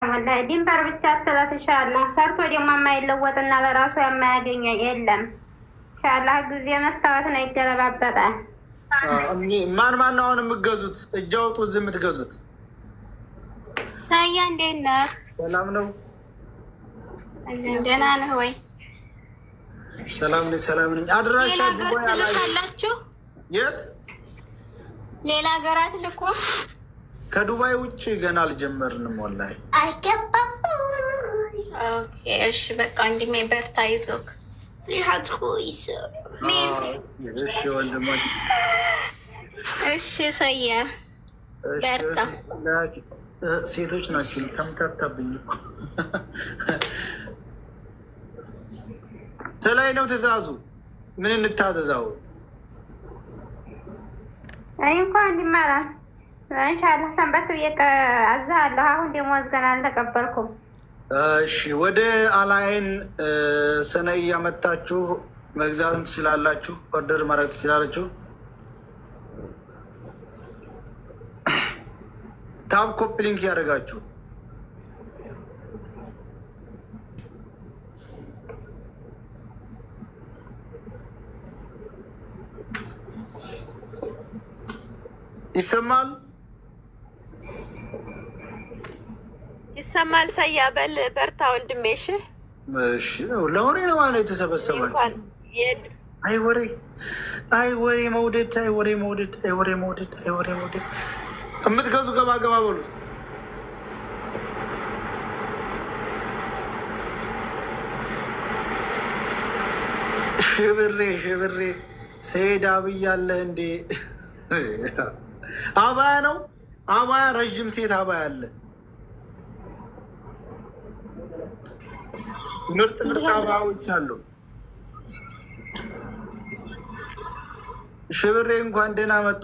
والله ድንበር ብቻ አትለፍ ኢንሻአላህ ሰርቶ ደግሞ የማይለወጥና ለራሱ የማያገኝ የለም ኢንሻአላህ ጊዜ መስታወት ነው ይገለባበጣል ማን ነው አሁን የምትገዙት እጅ አውጡ ዝም የምትገዙት ሳያ እንዴት ነህ ሰላም ነው ደህና ነህ ወይ ሰላም ነኝ አድራሻ ትልካላችሁ የት ሌላ ሀገራት ልኮ ከዱባይ ውጭ ገና አልጀመርንም ወላሂ አይገባም ኦኬ እሺ በቃ እንዲሜ በርታ ይዞክ ይሃትኩይስ እሺ ወንድሞች እሺ ሰያ በርታ ሴቶች ናቸው ከምታታብኝ እኮ ተላይ ነው ትእዛዙ ምን እንታዘዛው አይ እንኳን እንዲማራ ኢንሻአላህ ሰንበት በየቀ አዛለሁ አሁን ደሞዝ ገና አልተቀበልኩም እሺ ወደ አላይን ሰነይ ያመጣችሁ መግዛትም ትችላላችሁ ኦርደር ማድረግ ትችላላችሁ ታብ ኮፒ ሊንክ ያደርጋችሁ ይሰማል ሰያ በል በርታ ወንድሜ እሺ ለወሬ ነው ማለት የተሰበሰባል አይ ወሬ መውደድ የምትገዙ ገባ በሉት ሽብሬ ሰይድ አብይ አለ እንዴ አባያ ነው አባያ ረዥም ሴት አባያ አለ ምርጥ አባያዎች አሉ ሽብሬ እንኳን ደህና መጡ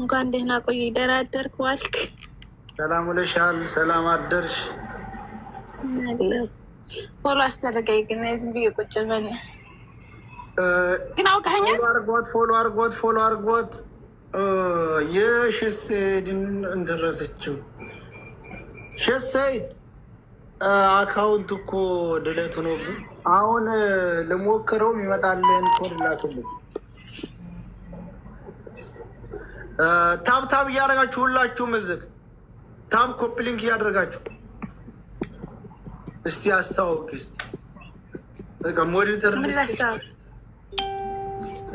እንኳን ደህና ቆይ ደህና አደርክ ዋልክ ሰላም ውለሻል ሰላም አደርሽ ፎሎ አስተረጋይ ግን ዝም ብዬ ቁጭ በል ግን አውቃኸኛል ፎሎ አርጓት የሽሰይድን እንደረሰችው ሽሰይድ አካውንት እኮ ድለት ነው አሁን ለሞከረው ይመጣልን ኮድ ላክልኝ ታብ እያደረጋችሁ ሁላችሁ ምዝግ ታብ ኮፒ ሊንክ እያደረጋችሁ እስቲ አስተዋውቅ እስቲ በቃ ሞዴሬተር ምን ላስተዋውቅ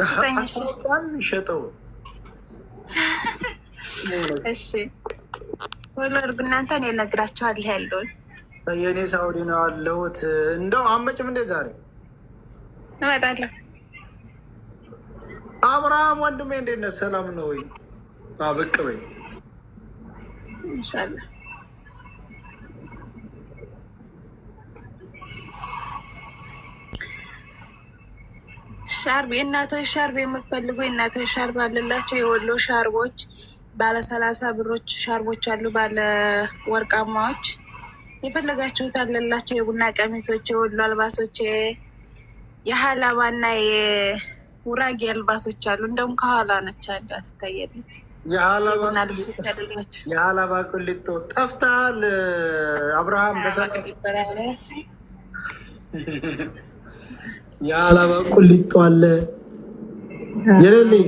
ስተኝሽ ሸጠው እሺ ወለር እናንተ ነው ነግራችኋል ያለውን የኔ ሳውዲ ነው አለሁት እንደው አመጭም እንደ ዛሬ እመጣለሁ አብርሃም ወንድሜ እንዴት ነህ ሰላም ነው ወይ ብቅ በይ ኢንሻአላህ ሻርብ የእናቶች ሻርብ የምትፈልጉ የእናቶች ሻርብ አለላቸው የወሎ ሻርቦች ባለ 30 ብሮች ሻርቦች አሉ ባለ ወርቃማዎች የፈለጋችሁት አለላቸው የቡና ቀሚሶች የወሎ አልባሶች የሀላባና የውራጌ አልባሶች አሉ እንደውም ከኋላ ነች አለ ትታያለች የቡና ልብሶች አለላቸው የሀላባ ቁሊቶ ጠፍታል አብርሃም በሰላም የሀላባ ቁሊቶ አለ የሌለኝ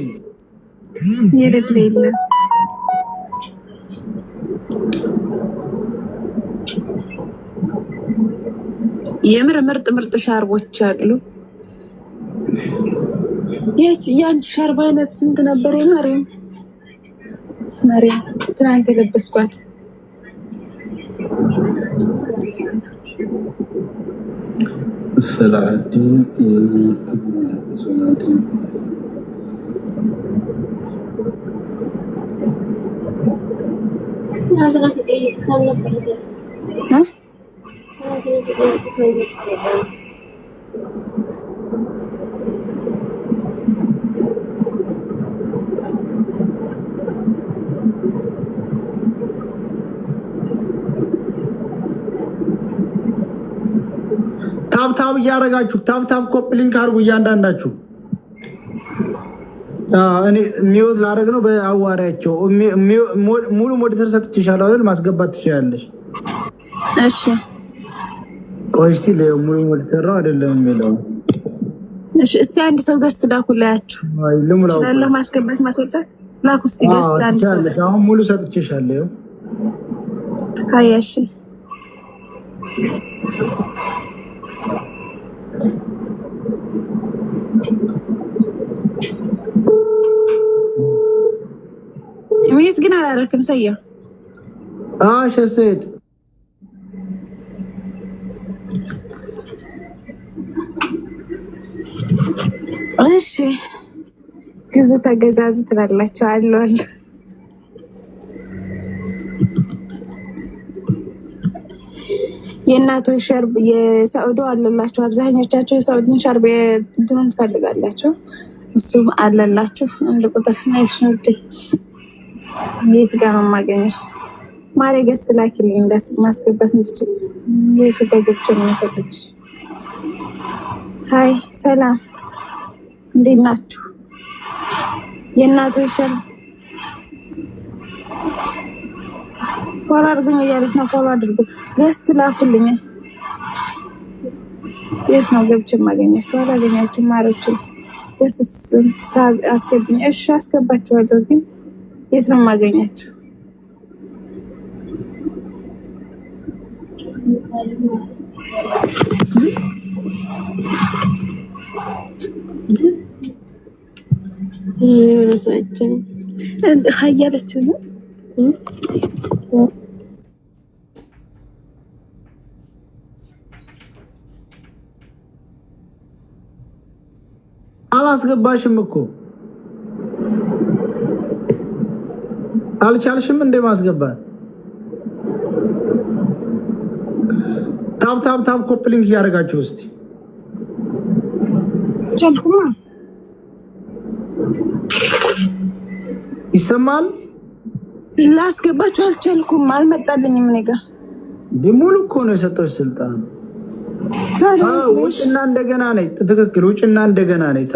የምር ምርጥ ሻርቦች አሉ ያንቺ ሻርብ አይነት ስንት ነበር መሬም ትናንት የለበስኳት ሰላዲን ታብ እያደረጋችሁ ታብ ኮፒ ሊንክ አድርጉ እያንዳንዳችሁ እኔ ሚውት ላደርግ ነው በአዋሪያቸው ሙሉ ሞዴሬተር ሰጥቼሻለሁ አይደል ማስገባት ትችላለሽ እሺ ቆይ እስቲ ለሙሉ ወልተራ አይደለም የሚለው እሺ እስቲ አንድ ሰው ገስት ላኩላችሁ ይችላል ማስገባት ማስወጣት ላኩ እስቲ ገስት አንድ ሰው አሁን ሙሉ ሰጥቼሻለሁ አያሺ ሚት ግን አላረክም ሰያ ሸሰድ እሺ ግዙ ተገዛዙ ትላላችሁ አሏል የእናቶች ሸርብ የሳውዲ አለላችሁ አብዛኞቻችሁ የሳውዲን ሸርብ እንትኑን ትፈልጋላችሁ እሱም አለላችሁ አንድ ቁጥር ነሽ ነው የት ጋር ነው ማገኘሽ ማሬ ገስት ላኪልኝ እንዳስ ማስገባት እንድችል የቱ ጋር ገብቼ ነው የምፈልግሽ ሃይ ሰላም እንዴት ናችሁ የእናቶች ሸርብ ፎሎ አድርጉኝ እያለች ነው ፎሎ አድርጉ ገስት ላኩልኝ የት ነው ገብቼ ማገኛችሁ አላገኛችሁ ማሮችን ገስት ሳብ አስገብኝ እሺ አስገባችኋለሁ ግን የት ነው ማገኛችሁ የሆነሰችን ሀያለችው ነው አላስገባሽም እኮ አልቻልሽም እንደ ማስገባት ታብ ኮፕሊንግ ያደርጋችሁ እስቲ ቻልኩማ ይሰማል ላስገባችሁ አልቻልኩም አልመጣልኝም እኔ ጋር ሙሉ እኮ ነው የሰጠሽ ስልጣን ውጭና እንደገና ነኝ ትክክል ውጭና እንደገና ነኝ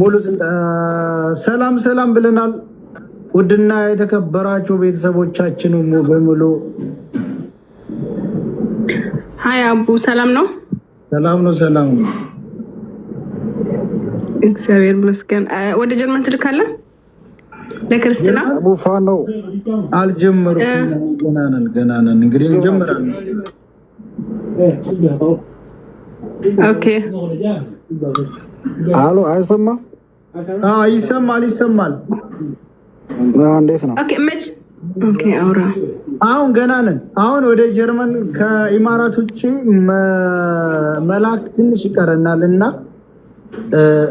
ሙሉ ሰላም ብለናል ውድና የተከበራችሁ ቤተሰቦቻችን በሙሉ ሃይ አቡ ሰላም ነው እግዚአብሔር ይመስገን ወደ ጀርመን ትልካለህ ለክርስቲና አቡፋ ነው አልጀመርኩም ገና ነን እንግዲህ እንጀምራለን ኦኬ አሎ አይሰማ ይሰማል እንዴት ነው ኦኬ አውራ አሁን ገና ነን አሁን ወደ ጀርመን ከኢማራት ውጪ መላክ ትንሽ ይቀረናልና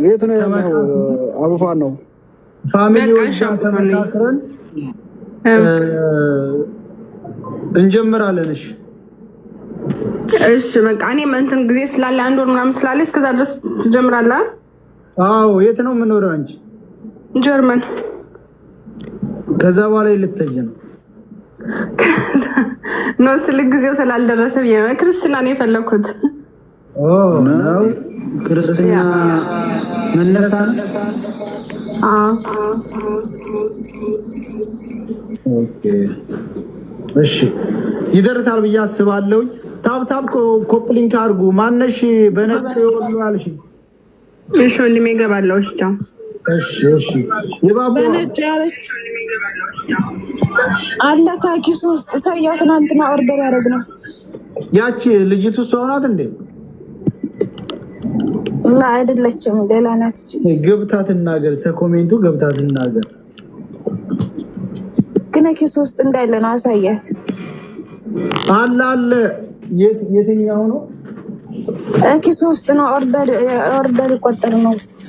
የት ነው ያለው አቡፋ ነው ፋሚሊዎች ተመካክረን እንጀምራለን እሺ በቃ እኔም እንትን ጊዜ ስላለ አንድ ወር ምናምን ስላለ እስከዛ ድረስ ትጀምራለህ አዎ የት ነው የምኖረው አንቺ ጀርመን ከዛ በኋላ ልትተኝ ነው ነው ስልክ ጊዜው ስላልደረሰ ብዬ ነው ክርስትና ነው የፈለኩት ነው ክርስትና መነሳት ኦኬ እሺ ይደርሳል ብዬ አስባለሁ ታብ ኮፕሊንግ አድርጉ ማነሽ በነጭ ይወሉ አልሽ እሺ ወንድሜ ገባለሁ እሺ ይባቡ በነጭ ያለች አለ ታኪስ ውስጥ ሰያው ትናንትና ኦርደር ያደረግነው ያቺ ልጅቱ እሷ ናት እንዴ ላ አይደለችም ሌላ ናት ገብታትናገር ተኮሜንቱ ገብታትናገር ግን ኪስ ውስጥ እንዳለ ነው አሳያት አለ የትኛው ነው ኪስ ውስጥ ነው ኦርደር ይቆጠር ነው ውስጥ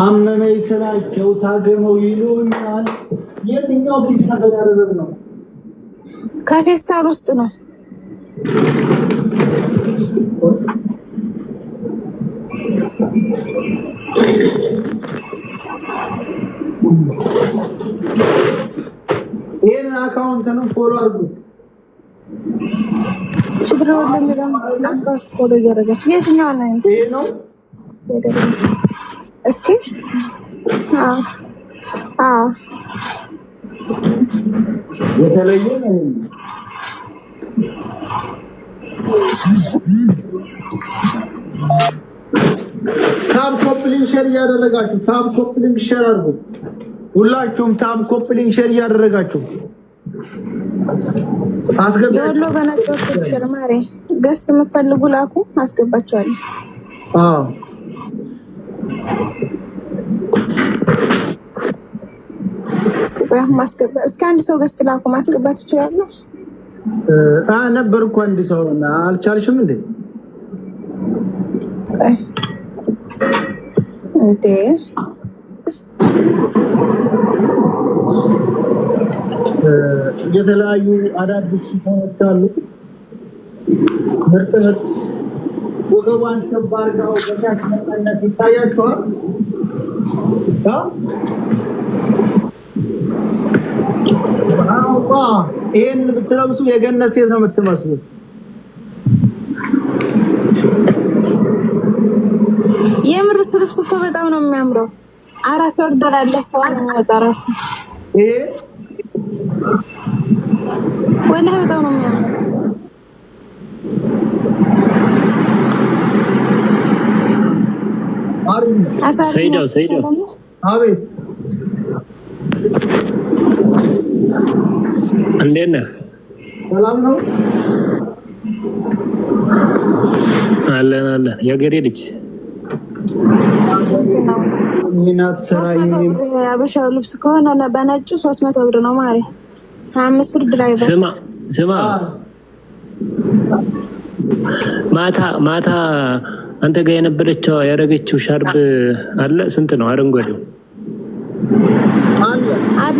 አመመኝ ስላቸው ታገመው ይሉኛል የትኛው ቢስ ተደረገ ነው ከፌስታል ውስጥ ነው ይሄን አካውንት ነው ፎሎ አድርጉ ችግር የለም አካውንት ፎሎ ያደረጋች የትኛው ነው ይሄ ነው እስኪ የተለየ ነው። ታብ ኮፕሊንግ ሼር እያደረጋችሁ ታብ ኮፕሊንግ ሼር አድርጉ። ሁላችሁም ታብ ኮፕሊንግ ሼር እያደረጋችሁ አስገባ። የወሎ በነገርኩት ሼር ማሬ ገስት የምትፈልጉ ላኩ፣ አስገባችኋለሁ። አዎ ማስገባ እስከ አንድ ሰው ገስት ላኩ፣ ማስገባት ይችላል። ነበር እኮ አንድ ሰው አልቻልሽም እንዴ? እንዴ የተለያዩ አዳዲስ ሽፎኖች አሉ። ምርጥ ምርጥ ወገቧን ከባርጋው በታች መቀነት ይታያችኋል። ይሄን ብትለብሱ የገነት ሴት ነው የምትመስሉት። የምር እሱ ልብስ እኮ በጣም ነው የሚያምረው። 4 ወር ደላለ ሰው ነው የሚወጣ ራሱ ይሄ ወላሂ በጣም ነው የሚያምረው። ሰይዶ አቤት እንዴት ነህ? ሰላም ነው አለን አለን። የገሬ ልጅ ሚናት ሰራይ አበሻው ልብስ ከሆነ በነጩ 300 ብር ነው ማሪ። 25 ብር ድራይቨር። ስማ ማታ አንተ ጋር የነበረችው ያደረገችው ሻርፕ አለ። ስንት ነው አረንጓዴው? አለ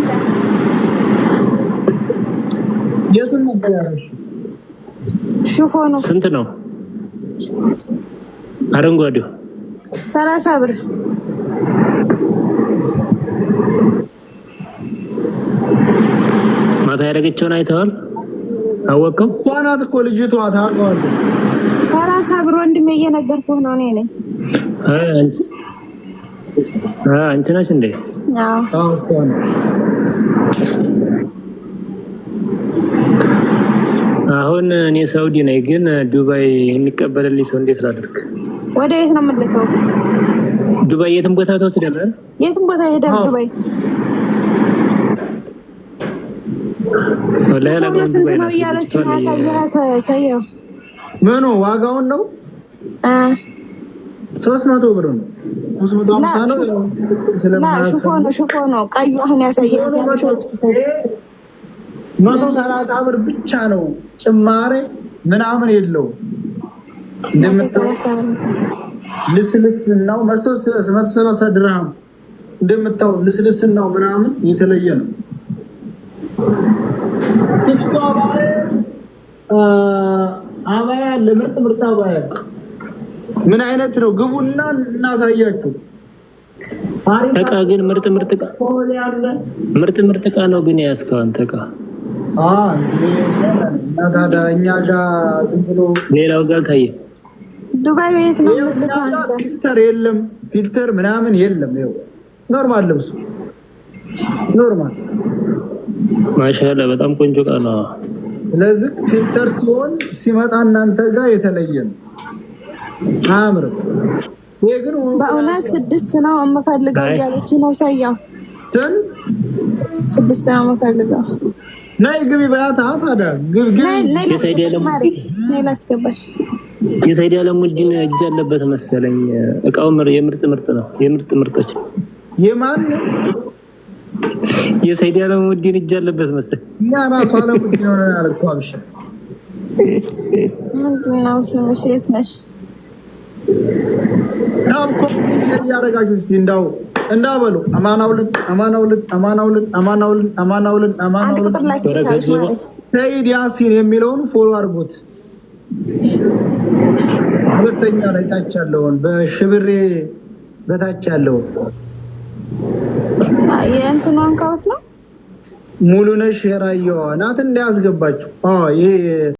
የቱን ነበር ያደረግሽው? ሽፎኑ ስንት ነው አረንጓዴው? 30 ብር። ማታ ያደረገችውን አይተዋል? አወቀው? እሷ ናት እኮ ልጅቷ ታውቀዋለህ። 30 ብር ወንድሜ እየነገርኩህ ነው። እኔ ነኝ። አንቺ ነሽ እንዴ? አዎ እሷ ናት። አሁን እኔ ሳውዲ ነኝ፣ ግን ዱባይ የሚቀበልልኝ ሰው እንዴት ላድርግ? ወደ የት ነው የምልከው? ዱባይ የትም ቦታ ተወስደናል። የትም ቦታ ሄደን ዱባይ ወላሂ ስንት ነው እያለች ነው ያሳየሃት? ሰየው ምኑ ዋጋውን ነው? 300 ብር ነው። 350 ነው። ሽፎኑ ቀዩ አሁን ያሳየሃት ያበሻው ልብስ 130 ብር ብቻ ነው። ጭማሬ ምናምን የለው። እንደምታውቁ ልስልስናው 130 ድርሃም እንደምታውቁ ልስልስናው ምናምን የተለየ ነው። አባያ ለምርጥ ምርጥ አባያ ምን አይነት ነው? ግቡና እናሳያችሁ። እቃ ግን ምርጥ እቃ ነው። ግን ያስከው አንተ እቃ ታዲያ እኛ ጋር ዝም ብሎ ሌላው ጋር ካየ ዱባይ ቤት ነው የምትልከው አንተ። ፊልተር የለም፣ ፊልተር ምናምን የለም። ይኸው ኖርማል ልብሱ ኖርማል። ማሻአላ በጣም ቆንጆ እቃ ነው። ስለዚህ ፊልተር ሲሆን ሲመጣ እናንተ ጋር የተለየ ነው። አምር ይሄ ግን በእውነት 6 ነው የምፈልገው እያለች ነው ሰያው። 6 ነው የምፈልገው። ናይ ግቢ በያታ ታዲያ ግቢ የሰይድ ላስገባሽ። የሰይድ አለሙዲን እጅ አለበት መሰለኝ። እቃው የምርጥ ነው። የምርጥ ምርጦች የማን የሰይድ አለሙዲን እጅ አለበት መሰለኝ። ያ ራሱ አለሙዲን ነው ያልኩ። አብሽ ምንድነው ስምሽ? የት ነሽ? ታም ኮምፒውተር ያረጋችሁ እስቲ እንዳበሉ አማናውልን ሰይድ ያሲን የሚለውን ፎሎ አድርጉት። ሁለተኛ ላይ ታች ያለውን በሽብሬ በታች ያለውን የእንትኗን ካውት ነው ሙሉነሽ የራየዋ ናት እንዳያስገባችሁ። ይሄ